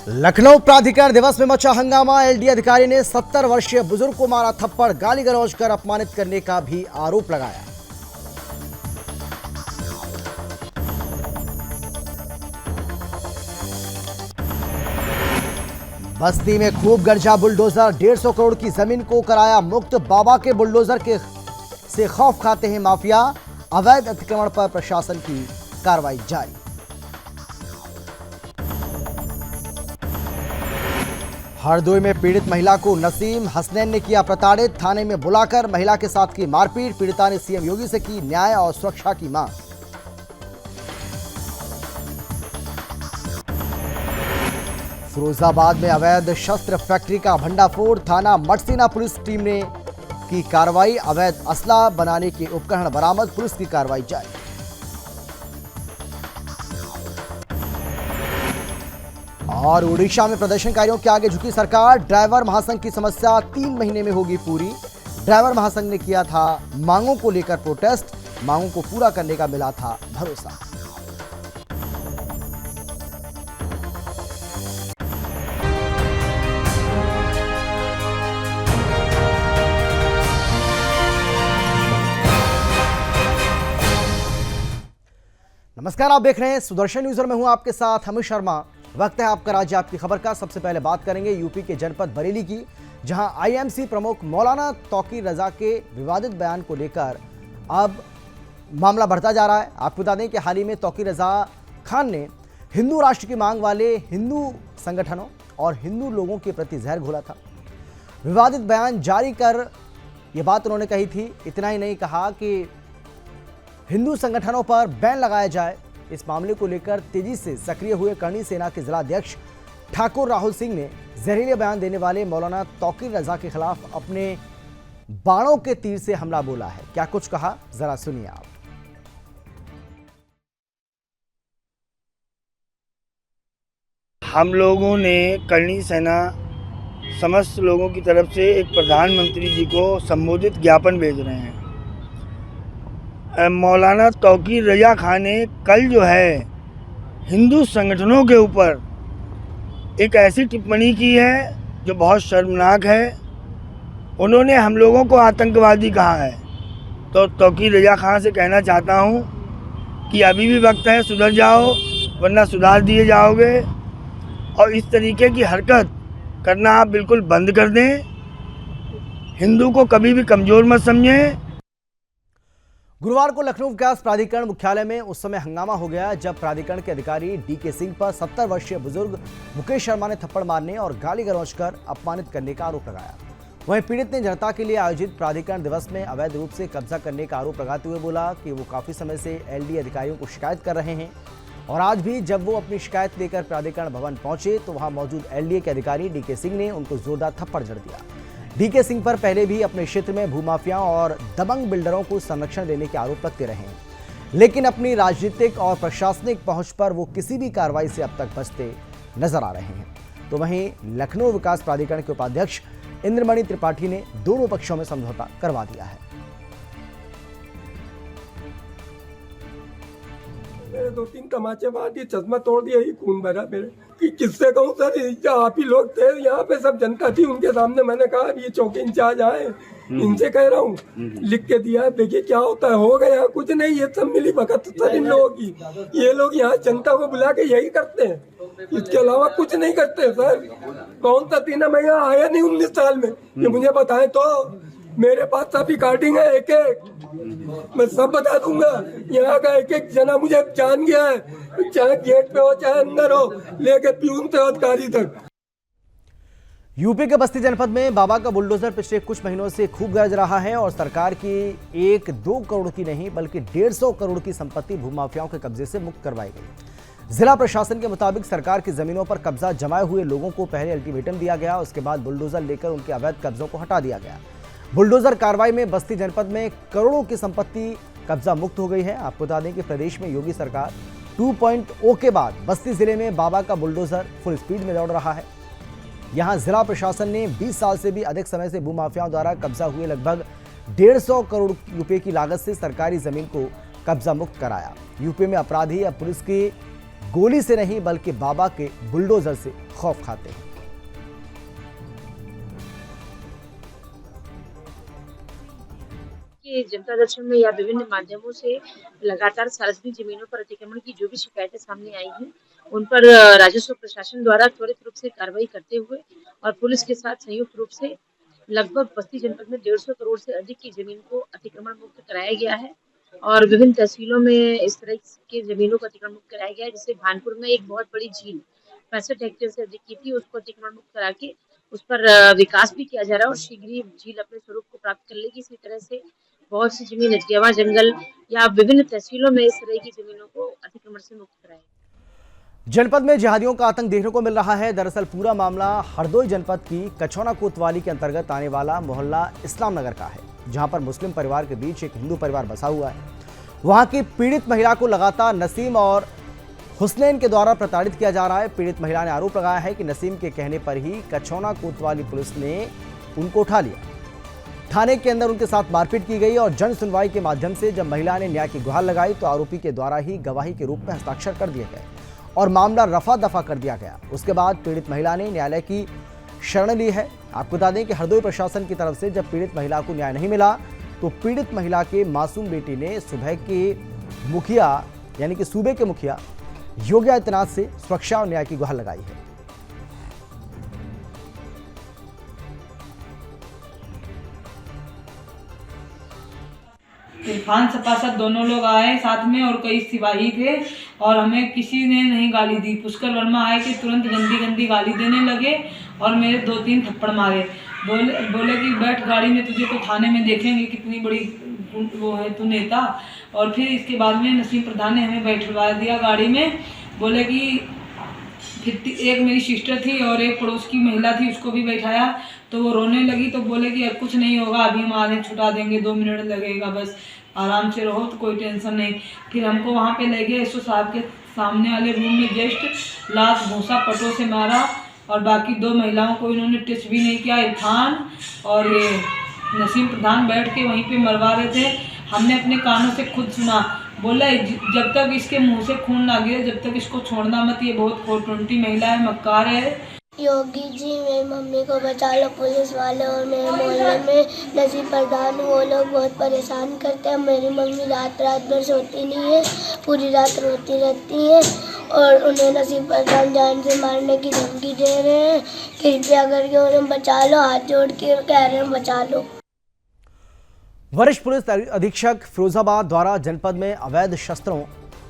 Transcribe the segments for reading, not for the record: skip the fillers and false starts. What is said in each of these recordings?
लखनऊ प्राधिकरण दिवस में मचा हंगामा। एलडी अधिकारी ने 70 वर्षीय बुजुर्ग को मारा थप्पड़, गाली गलौज कर अपमानित करने का भी आरोप लगाया। बस्ती में खूब गरजा बुलडोजर, 150 करोड़ की जमीन को कराया मुक्त। बाबा के बुलडोजर के से खौफ खाते हैं माफिया। अवैध अतिक्रमण पर प्रशासन की कार्रवाई जारी। हरदोई में पीड़ित महिला को नसीम हसनैन ने किया प्रताड़ित। थाने में बुलाकर महिला के साथ की मारपीट। पीड़िता ने सीएम योगी से की न्याय और सुरक्षा की मांग। फिरोजाबाद में अवैध शस्त्र फैक्ट्री का भंडाफोड़। थाना मटसीना पुलिस टीम ने की कार्रवाई। अवैध असला बनाने के उपकरण बरामद। पुलिस की कार्रवाई जारी। और उड़ीसा में प्रदर्शनकारियों के आगे झुकी सरकार। ड्राइवर महासंघ की समस्या 3 महीने में होगी पूरी। ड्राइवर महासंघ ने किया था मांगों को लेकर प्रोटेस्ट। मांगों को पूरा करने का मिला था भरोसा। नमस्कार, आप देख रहे हैं सुदर्शन न्यूज और मैं हूं आपके साथ अमित शर्मा। वक्त है आपका राज्य आपकी खबर का। सबसे पहले बात करेंगे यूपी के जनपद बरेली की, जहां आईएमसी प्रमुख मौलाना तौकीर रजा के विवादित बयान को लेकर अब मामला बढ़ता जा रहा है। आपको बता दें कि हाल ही में तौकीर रजा खान ने हिंदू राष्ट्र की मांग वाले हिंदू संगठनों और हिंदू लोगों के प्रति जहर घोला था। विवादित बयान जारी कर यह बात उन्होंने कही थी। इतना ही नहीं, कहा कि हिंदू संगठनों पर बैन लगाया जाए। इस मामले को लेकर तेजी से सक्रिय हुए करणी सेना के जिलाध्यक्ष ठाकुर राहुल सिंह ने जहरीले बयान देने वाले मौलाना तौकीर रजा के खिलाफ अपने बाणों के तीर से हमला बोला है। क्या कुछ कहा, जरा सुनिए आप। हम लोगों ने करणी सेना समस्त लोगों की तरफ से एक प्रधानमंत्री जी को संबोधित ज्ञापन भेज रहे हैं। मौलाना तौकीर रजा खान ने कल जो है हिंदू संगठनों के ऊपर एक ऐसी टिप्पणी की है जो बहुत शर्मनाक है। उन्होंने हम लोगों को आतंकवादी कहा है। तो तौकीर रजा खान से कहना चाहता हूं कि अभी भी वक्त है, सुधर जाओ वरना सुधार दिए जाओगे। और इस तरीके की हरकत करना आप बिल्कुल बंद कर दें। हिंदू को कभी भी कमज़ोर मत समझें। गुरुवार को लखनऊ विकास प्राधिकरण मुख्यालय में उस समय हंगामा हो गया जब प्राधिकरण के अधिकारी डीके सिंह पर 70 वर्षीय बुजुर्ग मुकेश शर्मा ने थप्पड़ मारने और गाली गलौज कर अपमानित करने का आरोप लगाया। वहीं पीड़ित ने जनता के लिए आयोजित प्राधिकरण दिवस में अवैध रूप से कब्जा करने का आरोप लगाते हुए बोला कि वो काफी समय से एलडी अधिकारियों को शिकायत कर रहे हैं और आज भी जब वो अपनी शिकायत लेकर प्राधिकरण भवन पहुंचे तो वहां मौजूद एलडीए के अधिकारी डीके सिंह ने उनको जोरदार थप्पड़ जड़ दिया। डीके सिंह पर पहले भी अपने क्षेत्र में भूमाफियाओं और दबंग बिल्डरों को संरक्षण देने के आरोप लगते रहे हैं, लेकिन अपनी राजनीतिक और प्रशासनिक पहुंच पर वो किसी भी कार्रवाई से अब तक बचते नजर आ रहे हैं। तो वहीं लखनऊ विकास प्राधिकरण के उपाध्यक्ष इंद्रमणि त्रिपाठी ने दोनों पक्षों में समझौता करवा दिया है। मेरे 2-3 तमाचे मार दिए, चश्मा तोड़ दिया, ही खून भरा मेरे। कि किससे कहूँ सर, आप ही लोग थे यहाँ पे, सब जनता थी उनके सामने। मैंने कहा ये चौकी इंचार्ज आए, इनसे कह रहा हूँ लिख के दिया, देखिए क्या होता है। हो गया कुछ नहीं, ये सब मिली भगत सर इन लोगों की। ये लोग यहाँ जनता को बुला के यही करते हैं, इसके अलावा कुछ नहीं करते सर। कौन सा दिन मैं यहाँ आया नहीं 19 साल में, ये मुझे बताएं तो। मेरे पास सब रिकॉर्डिंग है, एक एक मैं सब बता दूंगा। यहाँ का एक एक जना मुझे जान गया है, चाहे गेट पे हो चाहे अंदर हो, लेके प्यून से अधिकारी तक। यूपी के बस्ती जनपद में बाबा का बुलडोजर पिछले कुछ महीनों से खूब गरज रहा है और सरकार की 1-2 करोड़ की नहीं बल्कि 150 करोड़ की संपत्ति भूमाफियाओं के कब्जे से मुक्त करवाई गई। जिला प्रशासन के मुताबिक सरकार की जमीनों पर कब्जा जमाए हुए लोगों को पहले अल्टीमेटम दिया गया, उसके बाद बुलडोजर लेकर उनके अवैध कब्जों को हटा दिया गया। बुलडोजर कार्रवाई में बस्ती जनपद में करोड़ों की संपत्ति कब्जा मुक्त हो गई है। आपको बता दें कि प्रदेश में योगी सरकार 2.0 के बाद बस्ती जिले में बाबा का बुलडोजर फुल स्पीड में दौड़ रहा है। यहां जिला प्रशासन ने 20 साल से भी अधिक समय से भूमाफियाओं द्वारा कब्जा हुए लगभग 150 करोड़ रुपए की लागत से सरकारी जमीन को कब्जा मुक्त कराया। यूपी में अपराधी अब पुलिस की गोली से नहीं बल्कि बाबा के बुलडोजर से खौफ खाते हैं। कि जनता दर्शन में या विभिन्न माध्यमों से लगातार सार्वजनिक जमीनों पर अतिक्रमण की जो भी शिकायतें सामने आई हैं, उन पर राजस्व प्रशासन द्वारा त्वरित रूप से कार्रवाई करते हुए और पुलिस के साथ संयुक्त रूप से लगभग बस्ती जनपद में 150 करोड़ से अधिक की जमीन को अतिक्रमण मुक्त कराया गया है और विभिन्न तहसीलों में इस तरह की जमीनों को अतिक्रमण मुक्त कराया गया है। जैसे भानपुर में एक बहुत बड़ी झील 65 हेक्टेयर से अधिक की थी, उसको अतिक्रमण मुक्त करा के उस पर विकास भी किया जा रहा है और शीघ्र ही झील अपने स्वरूप को प्राप्त कर लेगी। इसी तरह से बहुत सी जमीन गेवा जंगल या विभिन्न तहसीलों में इस तरह की जमीनों को अतिक्रमण से मुक्त कराया। जनपद में जिहादियों का आतंक देखने को मिल रहा है। दरअसल पूरा मामला हरदोई जनपद की कछौना कोतवाली के अंतर्गत आने वाला मोहल्ला इस्लाम नगर का है, जहां पर मुस्लिम परिवार के बीच एक हिंदू परिवार बसा हुआ है। वहां की पीड़ित महिला को लगातार नसीम और हुसनैन के द्वारा प्रताड़ित किया जा रहा है। पीड़ित महिला ने आरोप लगाया है कि नसीम के कहने पर ही कछौना कोतवाली पुलिस ने उनको उठा लिया। थाने के अंदर उनके साथ मारपीट की गई और जन सुनवाई के माध्यम से जब महिला ने न्याय की गुहार लगाई तो आरोपी के द्वारा ही गवाही के रूप में हस्ताक्षर कर दिए गए और मामला रफा दफा कर दिया गया। उसके बाद पीड़ित महिला ने न्यायालय की शरण ली है। आपको बता दें कि हरदोई प्रशासन की तरफ से जब पीड़ित महिला को न्याय नहीं मिला तो पीड़ित महिला के मासूम बेटी ने सूबे के मुखिया योगी आदित्यनाथ से सुरक्षा और न्याय की गुहार लगाई है। इरफान सपासत दोनों लोग आए साथ में और कई सिपाही थे और हमें किसी ने नहीं गाली दी। पुष्कर वर्मा आए कि तुरंत गंदी गंदी गाली देने लगे और मेरे 2-3 थप्पड़ मारे। बोले कि बैठ गाड़ी में, तुझे तो थाने में देखेंगे, कितनी बड़ी वो है तू नेता। और फिर इसके बाद में नसीम प्रधान ने हमें बैठवा दिया गाड़ी में। बोले कि फिर एक मेरी सिस्टर थी और एक पड़ोस की महिला थी, उसको भी बैठाया तो वो रोने लगी। तो बोले कि अब कुछ नहीं होगा, अभी हम आधे छुटा देंगे, 2 मिनट लगेगा, बस आराम से रहो, तो कोई टेंशन नहीं। फिर हमको वहाँ पे ले गए एसओ साहब के सामने वाले रूम में, जस्ट लात भूसा पटों से मारा और बाकी 2 महिलाओं को इन्होंने टच भी नहीं किया। इरफान और ये नसीम प्रधान बैठ के वहीं पे मरवा रहे थे। हमने अपने कानों से खुद सुना। बोला जब तक इसके मुंह से खून ना गिरे जब तक इसको छोड़ना मत, ये बहुत 420 महिला है, मक्कार है। योगी जी मेरी मम्मी को बचा लो, पुलिस वाले और मेरे मोहल्ले में नसीम प्रधान वो लोग बहुत परेशान करते हैं। मेरी मम्मी रात भर सोती नहीं है, पूरी रात रोती रहती है और उन्हें नसीम प्रधान जान से मारने की धमकी दे रहे हैं। कृपया करके उन्हें बचा लो, हाथ जोड़ के कह रहे हैं बचा लो। वरिष्ठ पुलिस अधीक्षक फिरोजाबाद द्वारा जनपद में अवैध शस्त्रों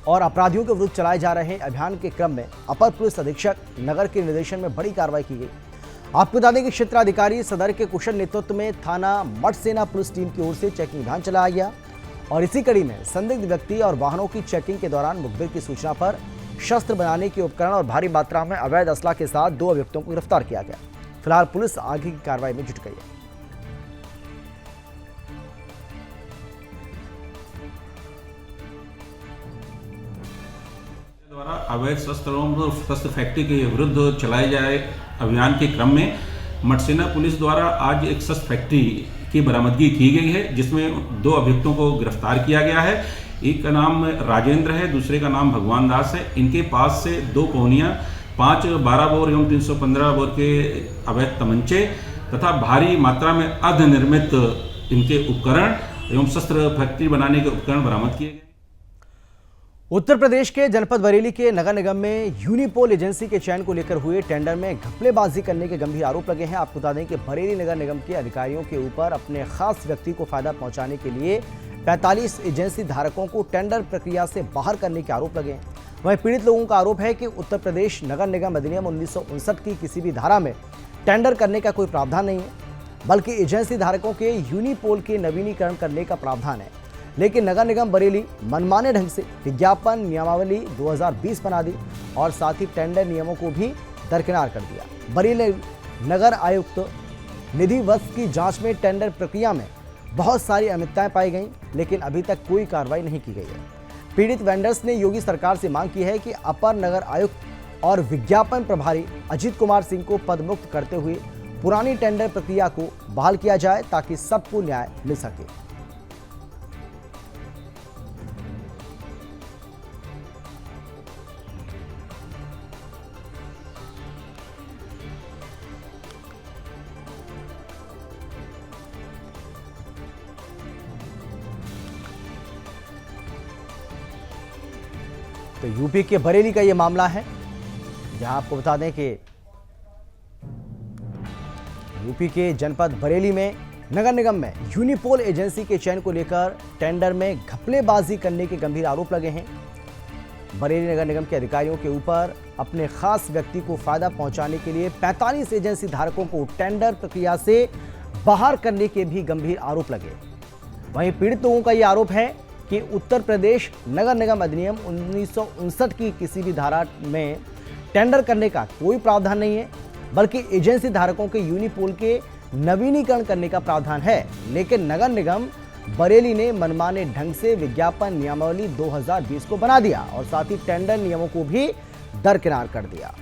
और अपराधियों के विरुद्ध चलाए जा रहे अभियान के क्रम में अपर पुलिस अधीक्षक नगर के निर्देशन में बड़ी कार्रवाई की गई। आपको बता दें कि क्षेत्राधिकारी सदर के कुशल नेतृत्व में थाना मठसेना पुलिस टीम की ओर से चेकिंग अभियान चलाया गया और इसी कड़ी में संदिग्ध व्यक्ति और वाहनों की चेकिंग के दौरान मुखबिर की सूचना पर शस्त्र बनाने के उपकरण और भारी मात्रा में अवैध असला के साथ 2 अभियुक्तों को गिरफ्तार किया गया। फिलहाल पुलिस आगे की कार्रवाई में जुट गई है। द्वारा अवैध शस्त्र फैक्ट्री के विरुद्ध चलाए जाए अभियान के क्रम में मठसेना पुलिस द्वारा आज एक शस्त्र फैक्ट्री की बरामदगी की गई है, जिसमें 2 अभियुक्तों को गिरफ्तार किया गया है। एक का नाम राजेंद्र है, दूसरे का नाम भगवान दास है। इनके पास से 2 कोहनियाँ, 5 12 बोर एवं 315 बोर के अवैध तमंचे तथा भारी मात्रा में अर्धनिर्मित इनके उपकरण एवं शस्त्र फैक्ट्री बनाने के उपकरण बरामद किए गए। उत्तर प्रदेश के जनपद बरेली के नगर निगम में यूनिपोल एजेंसी के चयन को लेकर हुए टेंडर में घपलेबाजी करने के गंभीर आरोप लगे हैं। आपको बता दें कि बरेली नगर निगम के अधिकारियों के ऊपर अपने खास व्यक्ति को फायदा पहुंचाने के लिए 45 एजेंसी धारकों को टेंडर प्रक्रिया से बाहर करने के आरोप लगे हैं। वहीं पीड़ित लोगों का आरोप है कि उत्तर प्रदेश नगर निगम अधिनियम 1959 की किसी भी धारा में टेंडर करने का कोई प्रावधान नहीं है, बल्कि एजेंसी धारकों के यूनिपोल के नवीनीकरण करने का प्रावधान है। लेकिन नगर निगम बरेली मनमाने ढंग से विज्ञापन नियमावली 2020 बना दी और साथ ही टेंडर नियमों को भी दरकिनार कर दिया। बरेली नगर आयुक्त निधि वत्स की जांच में टेंडर प्रक्रिया में बहुत सारी अनियमितताएं पाई गईं, लेकिन अभी तक कोई कार्रवाई नहीं की गई है। पीड़ित वेंडर्स ने योगी सरकार से मांग की है कि अपर नगर आयुक्त और विज्ञापन प्रभारी अजीत कुमार सिंह को पदमुक्त करते हुए पुरानी टेंडर प्रक्रिया को बहाल किया जाए ताकि सबको न्याय मिल सके। तो यूपी के बरेली का ये मामला है, जहां आपको बता दें कि यूपी के जनपद बरेली में नगर निगम में यूनिपोल एजेंसी के चयन को लेकर टेंडर में घपलेबाजी करने के गंभीर आरोप लगे हैं। बरेली नगर निगम के अधिकारियों के ऊपर अपने खास व्यक्ति को फायदा पहुंचाने के लिए 45 एजेंसी धारकों को टेंडर प्रक्रिया से बाहर करने के भी गंभीर आरोप लगे। वहीं पीड़ित लोगों का यह आरोप है कि उत्तर प्रदेश नगर निगम अधिनियम 1959 की किसी भी धारा में टेंडर करने का कोई प्रावधान नहीं है, बल्कि एजेंसी धारकों के यूनिपोल के नवीनीकरण करने का प्रावधान है। लेकिन नगर निगम बरेली ने मनमाने ढंग से विज्ञापन नियमावली 2020 को बना दिया और साथ ही टेंडर नियमों को भी दरकिनार कर दिया।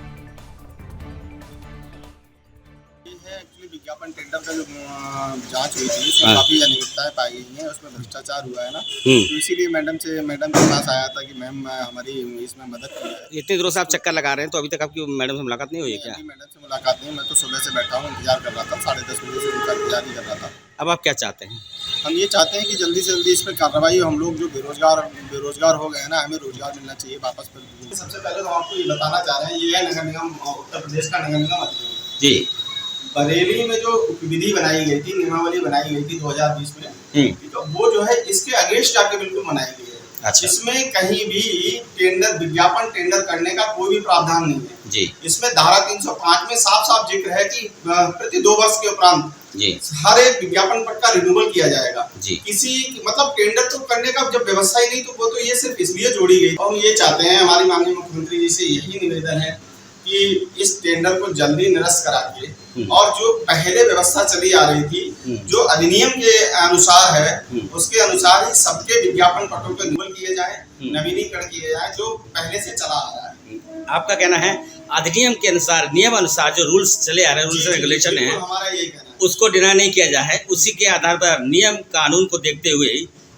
एक्चुअली विज्ञापन टेंडर का जो जांच हुई थी उसमें काफी अनियमितताएं पाई गई हैं, उसमें भ्रष्टाचार हुआ है ना, तो इसीलिए मैडम के पास आया था कि मैम हमारी इसमें मदद कीजिए। इतने दिनों से आप चक्कर लगा रहे हैं, तो अभी तक आपकी मैडम से मुलाकात नहीं हुई है क्या? मैडम से मुलाकात नहीं, मैं तो सुबह से बैठा हूँ, इंतजार कर रहा था, 10:30 बजे से उनका इंतजार ही कर रहा था। अब आप क्या चाहते हैं? हम ये चाहते हैं कि जल्दी से जल्दी इस पर कार्रवाई हो। हम लोग जो बेरोजगार हो गए हैं ना, हमें रोजगार मिलना चाहिए वापस पर। सबसे पहले तो आपको ये बताना चाह रहे हैं, ये है नगर निगम उत्तर प्रदेश का नगर निगम अधिनियम जी। बरेली में जो विधि बनाई गई थी, नियमावली बनाई गई थी 2020 में, तो वो जो है इसके अगेंस्ट जाके बिल्कुल बनाई गई है। अच्छा। इसमें कहीं भी विज्ञापन टेंडर करने का कोई भी प्रावधान नहीं है जी। इसमें धारा 305 में साफ साफ जिक्र है कि प्रति 2 वर्ष के उपरांत जी हर एक विज्ञापन पट का रिन्यूअल किया जाएगा जी। किसी मतलब टेंडर तो करने का जब व्यवस्था ही नहीं, तो वो तो ये सिर्फ इसलिए जोड़ी गई। और ये चाहते हैं, हमारी माननीय मुख्यमंत्री जी से यही निवेदन है कि इस टेंडर को जल्दी निरस्त करा के और जो पहले व्यवस्था चली आ रही थी, जो अधिनियम के अनुसार है, उसके अनुसार ही सबके विज्ञापन पटों को रिन्यूअल किए जाए, नवीनीकरण किए जाए, जो पहले से चला आ रहा है। आपका कहना है अधिनियम के अनुसार, नियम अनुसार जो रूल्स चले आ रहे हैं, रूल्स रेगुलेशन है, हमारा यही कहना है, उसको डिनाई नहीं किया जाए, उसी के आधार पर नियम कानून को देखते हुए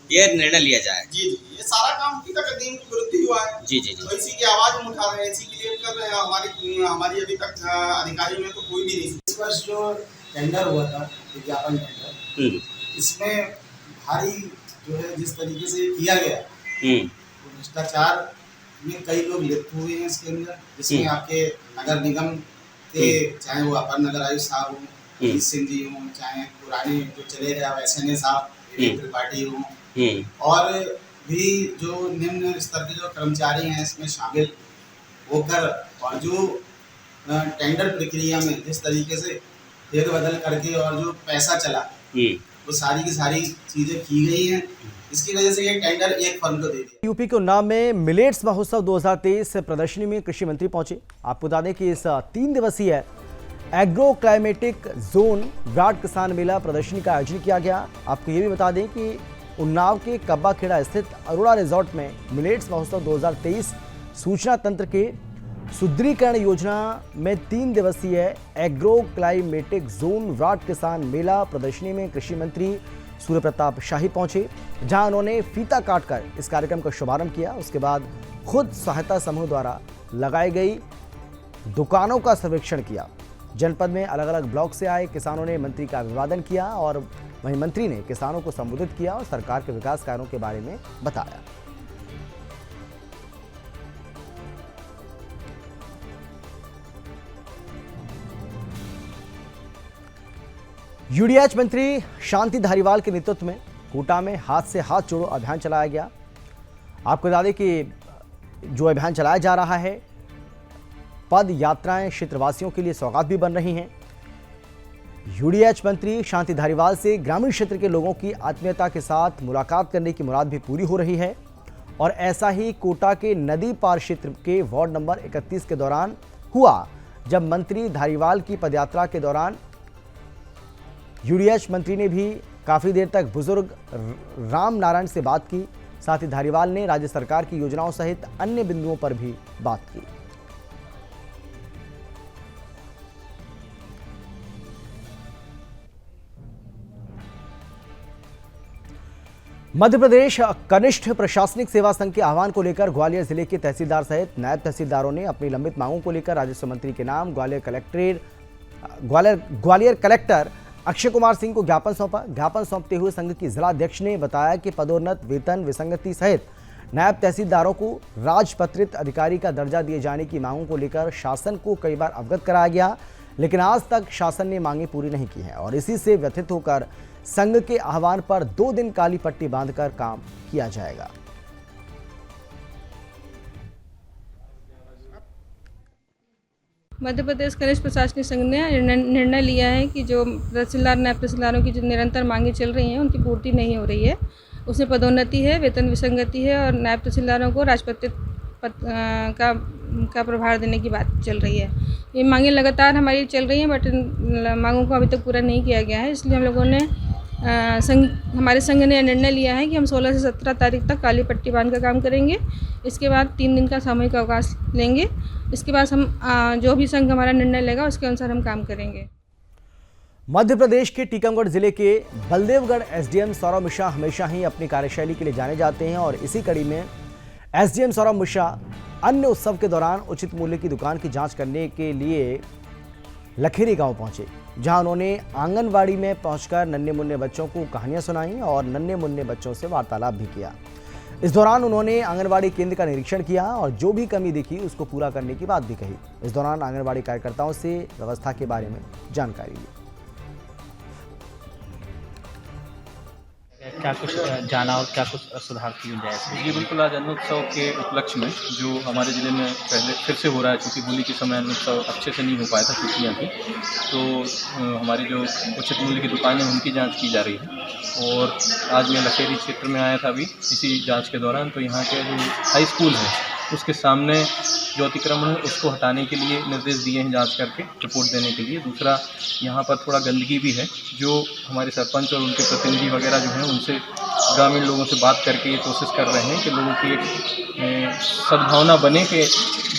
यह निर्णय लिया जाए। जी जी, ये सारा काम अभी तक अधिनियम के विरुद्ध ही हुआ है। जी जी जी। तो इसी की आवाज हम उठा रहे हैं, इसी के लिए कर रहे हैं। हमारी अभी तक अधिकारियों में तो कोई भी नहीं। इस वर्ष जो टेंडर हुआ था, विज्ञापन टेंडर, इसमें भारी जो है जिस तरीके से किया गया, तो भ्रष्टाचार में कई लोग लिप्त हुए हैं इसके अंदर, जिसमें आपके नगर निगम के चाहे वो अपर नगर आयुक्त साहब हों, अजीत सिंह जी हों, चाहे पुराने जो चले रहे वैसे साहब त्रिपाठी हों, और भी जो निम्न स्तर के जो कर्मचारी हैं इसमें शामिल होकर, और जो टेंडर प्रक्रिया में जिस तरीके से फेरबदल करके और जो पैसा चला, वो सारी की सारी चीजें की गई हैं। इसकी वजह से ये टेंडर एक फर्म को दे दिया। यूपी के उन्नाव में मिलेट्स महोत्सव 2023 प्रदर्शनी में कृषि मंत्री पहुंचे। आपको बता दें कि इस 3 दिवसीय एग्रो क्लाइमेटिक जोन विराट किसान मेला प्रदर्शनी का आयोजन किया गया। आपको ये भी बता दें कि उन्नाव के कब्बा खेड़ा स्थित अरोड़ा रिजॉर्ट में मिलेट्स महोत्सव 2023 सूचना तंत्र के सुदृढ़ीकरण योजना में 3 दिवसीय एग्रो क्लाइमेटिक जोन विराट किसान मेला प्रदर्शनी में कृषि मंत्री सूर्य प्रताप शाही पहुंचे, जहां उन्होंने फीता काटकर इस कार्यक्रम का शुभारंभ किया। उसके बाद खुद सहायता समूह द्वारा लगाई गई दुकानों का सर्वेक्षण किया। जनपद में अलग अलग ब्लॉक से आए किसानों ने मंत्री का अभिवादन किया और वहीं मंत्री ने किसानों को संबोधित किया और सरकार के विकास कार्यों के बारे में बताया। यूडीएच मंत्री शांति धारीवाल के नेतृत्व में कोटा में हाथ से हाथ जोड़ो अभियान चलाया गया। आपको बता दें कि जो अभियान चलाया जा रहा है, पद यात्राएं क्षेत्रवासियों के लिए सौगात भी बन रही हैं। यूडीएच मंत्री शांति धारीवाल से ग्रामीण क्षेत्र के लोगों की आत्मीयता के साथ मुलाकात करने की मुराद भी पूरी हो रही है और ऐसा ही कोटा के नदी पार क्षेत्र के वार्ड नंबर 31 के दौरान हुआ, जब मंत्री धारीवाल की पदयात्रा के दौरान यूडीएच मंत्री ने भी काफ़ी देर तक बुजुर्ग राम नारायण से बात की। साथ ही धारीवाल ने राज्य सरकार की योजनाओं सहित अन्य बिंदुओं पर भी बात की। मध्य प्रदेश कनिष्ठ प्रशासनिक सेवा संघ के आह्वान को लेकर ग्वालियर जिले के तहसीलदार सहित नायब तहसीलदारों ने अपनी लंबित मांगों को लेकर राजस्व मंत्री के नाम ग्वालियर कलेक्टर अक्षय कुमार सिंह को ज्ञापन सौंपा। ज्ञापन सौंपते हुए संघ की जिला अध्यक्ष ने बताया कि पदोन्नत, वेतन विसंगति सहित नायब तहसीलदारों को राजपत्रित अधिकारी का दर्जा दिए जाने की मांगों को लेकर शासन को कई बार अवगत कराया गया, लेकिन आज तक शासन ने मांगे पूरी नहीं की हैं और इसी से व्यथित होकर संघ के आह्वान पर 2 दिन काली पट्टी बांधकर काम किया जाएगा। मध्य प्रदेश खनिज प्रशासनिक संघ ने निर्णय लिया है कि जो तहसीलदार नायब तहसीलदारों की जो निरंतर मांगें चल रही हैं उनकी पूर्ति नहीं हो रही है। उसमें पदोन्नति है, वेतन विसंगति है और नायब तहसीलदारों को राजपत्रित का प्रभार देने की बात चल रही है। ये मांगें लगातार हमारी चल रही हैं, बट इन मांगों को अभी तक पूरा नहीं किया गया है। इसलिए हम लोगों ने हमारे संघ ने निर्णय लिया है कि हम 16 से 17 तारीख तक काली पट्टी बांध का काम करेंगे। इसके बाद 3 दिन का सामूहिक अवकाश लेंगे। इसके बाद हम जो भी संघ हमारा निर्णय लेगा उसके अनुसार हम काम करेंगे। मध्य प्रदेश के टीकमगढ़ जिले के बलदेवगढ़ एसडीएम सौरभ मिश्रा हमेशा ही अपनी कार्यशैली के लिए जाने जाते हैं और इसी कड़ी में एसडीएम सौरभ मिश्रा अन्य उत्सव के दौरान उचित मूल्य की दुकान की जांच करने के लिए लखेरी गांव पहुंचे, जहां उन्होंने आंगनवाड़ी में पहुंचकर नन्हे मुन्ने बच्चों को कहानियां सुनाई और नन्हे मुन्ने बच्चों से वार्तालाप भी किया। इस दौरान उन्होंने आंगनवाड़ी केंद्र का निरीक्षण किया और जो भी कमी दिखी उसको पूरा करने की बात भी कही। इस दौरान आंगनवाड़ी कार्यकर्ताओं से व्यवस्था के बारे में जानकारी ली। क्या कुछ जाना और क्या कुछ सुधार किए जाए? जी बिल्कुल, आज अन्न उत्सव के उपलक्ष्य में जो हमारे ज़िले में पहले फिर से हो रहा है, क्योंकि होली के समय अन्न उत्सव अच्छे से नहीं हो पाया था, छुट्टियाँ थी, तो हमारी जो उचित मूल्य की दुकानें उनकी जांच की जा रही है। और आज मैं लखेरी क्षेत्र में आया था अभी इसी जांच के दौरान, तो यहाँ के जो हाई स्कूल है उसके सामने जो अतिक्रमण है उसको हटाने के लिए निर्देश दिए हैं, जांच करके रिपोर्ट देने के लिए। दूसरा, यहाँ पर थोड़ा गंदगी भी है, जो हमारे सरपंच और उनके प्रतिनिधि वगैरह जो हैं उनसे ग्रामीण लोगों से बात करके ये कोशिश कर रहे हैं कि लोगों की एक सद्भावना बने कि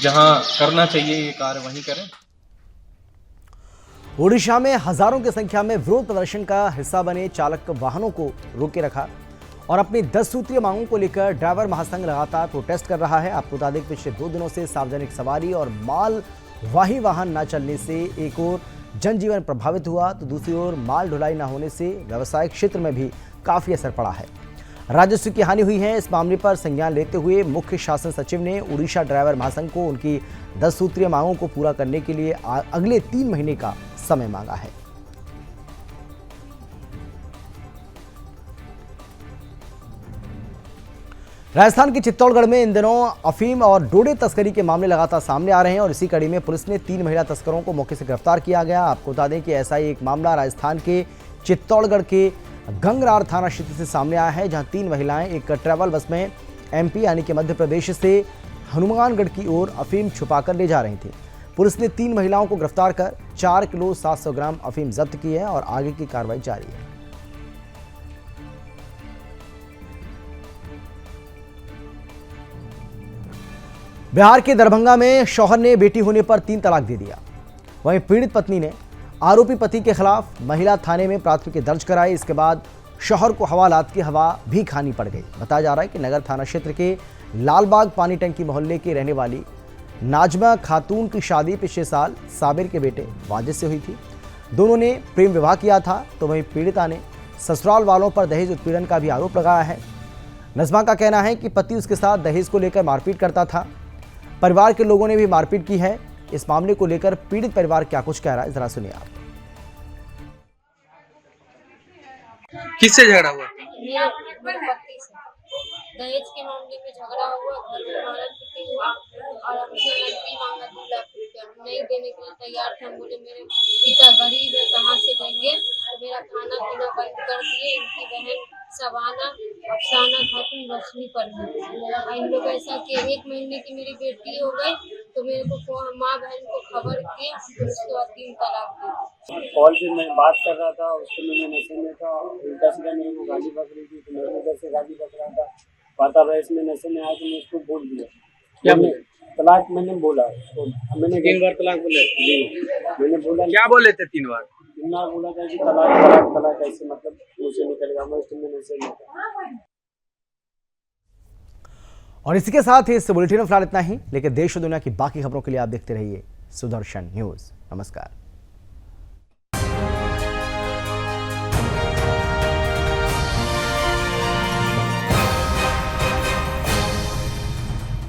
जहाँ करना चाहिए ये कार्य वहीं करें। ओडिशा में हजारों की संख्या में विरोध प्रदर्शन का हिस्सा बने चालक वाहनों को रोके रखा और अपनी 10 सूत्रीय मांगों को लेकर ड्राइवर महासंघ लगातार प्रोटेस्ट कर रहा है। आपको बता दें कि पिछले 2 दिनों से सार्वजनिक सवारी और मालवाही वाहन न चलने से एक ओर जनजीवन प्रभावित हुआ तो दूसरी ओर माल ढुलाई न होने से व्यावसायिक क्षेत्र में भी काफी असर पड़ा है। राजस्व की हानि हुई है। इस मामले पर संज्ञान लेते हुए मुख्य शासन सचिव ने उड़ीसा ड्राइवर महासंघ को उनकी 10 सूत्रीय मांगों को पूरा करने के लिए अगले 3 महीने का समय मांगा है। राजस्थान के चित्तौड़गढ़ में इन दिनों अफीम और डोडे तस्करी के मामले लगातार सामने आ रहे हैं और इसी कड़ी में पुलिस ने 3 महिला तस्करों को मौके से गिरफ्तार किया गया। आपको बता दें कि ऐसा ही एक मामला राजस्थान के चित्तौड़गढ़ के गंगरार थाना क्षेत्र से सामने आया है, जहां 3 महिलाएं एक ट्रैवल बस में एमपी यानी कि मध्य प्रदेश से हनुमानगढ़ की ओर अफीम छुपाकर ले जा रही थी। पुलिस ने 3 महिलाओं को गिरफ्तार कर 4 किलो 700 ग्राम अफीम जब्त की है और आगे की कार्रवाई जारी है। बिहार के दरभंगा में शौहर ने बेटी होने पर 3 तलाक दे दिया। वहीं पीड़ित पत्नी ने आरोपी पति के खिलाफ महिला थाने में प्राथमिकी दर्ज कराई। इसके बाद शौहर को हवालात की हवा भी खानी पड़ गई। बताया जा रहा है कि नगर थाना क्षेत्र के लालबाग पानी टंकी मोहल्ले की रहने वाली नाजमा खातून की शादी पिछले साल साबिर के बेटे वाजिद से हुई थी। दोनों ने प्रेम विवाह किया था, तो वहीं पीड़िता ने ससुराल वालों पर दहेज उत्पीड़न का भी आरोप लगाया है। नजमा का कहना है कि पति उसके साथ दहेज को लेकर मारपीट करता था। परिवार के लोगों ने भी मारपीट की है। इस मामले को लेकर पीड़ित परिवार क्या कुछ कह रहा है, जरा सुनिए आप। किससे झगड़ा हुआ? दहेज के मामले में झगड़ा हुआ, घर में मारल पीटी हुआ और हमसे नकदी मांगा 2 लाख रुपया। नहीं देने के लिए तैयार थे। हम बोले मेरे पिता गरीब है, कहाँ से देंगे, तो मेरा खाना पीना बंद कर दिए। इनकी बहन सबाना अफसाना खातून रश्मि पर इन लोग ऐसा कि 1 महीने की मेरी बेटी हो गई तो मेरे को माँ बहन को खबर किया, उसके बाद 3 तलाक दी। कॉल पे मैं बात कर रहा था, उससे मैंने नशे में था, उल्टा सीधा मेरे को गाली बक रही थी, तो मैं उधर से गाली बक रहा था। पता रहा में नशे में आया तो मैं उसको बोल दिया। क्या तलाक मैंने बोला उसको, मैंने 3 बार तलाक बोले। मैंने बोला क्या बोले थे? 3 बार बोला था कि तलाक तलाक तलाक ऐसे, मतलब मुझे निकलेगा। मैं उसमें नशे में था। और इसी के साथ ही इस बुलेटिन में फिलहाल इतना ही, लेकिन देश और दुनिया की बाकी खबरों के लिए आप देखते रहिए सुदर्शन न्यूज। नमस्कार।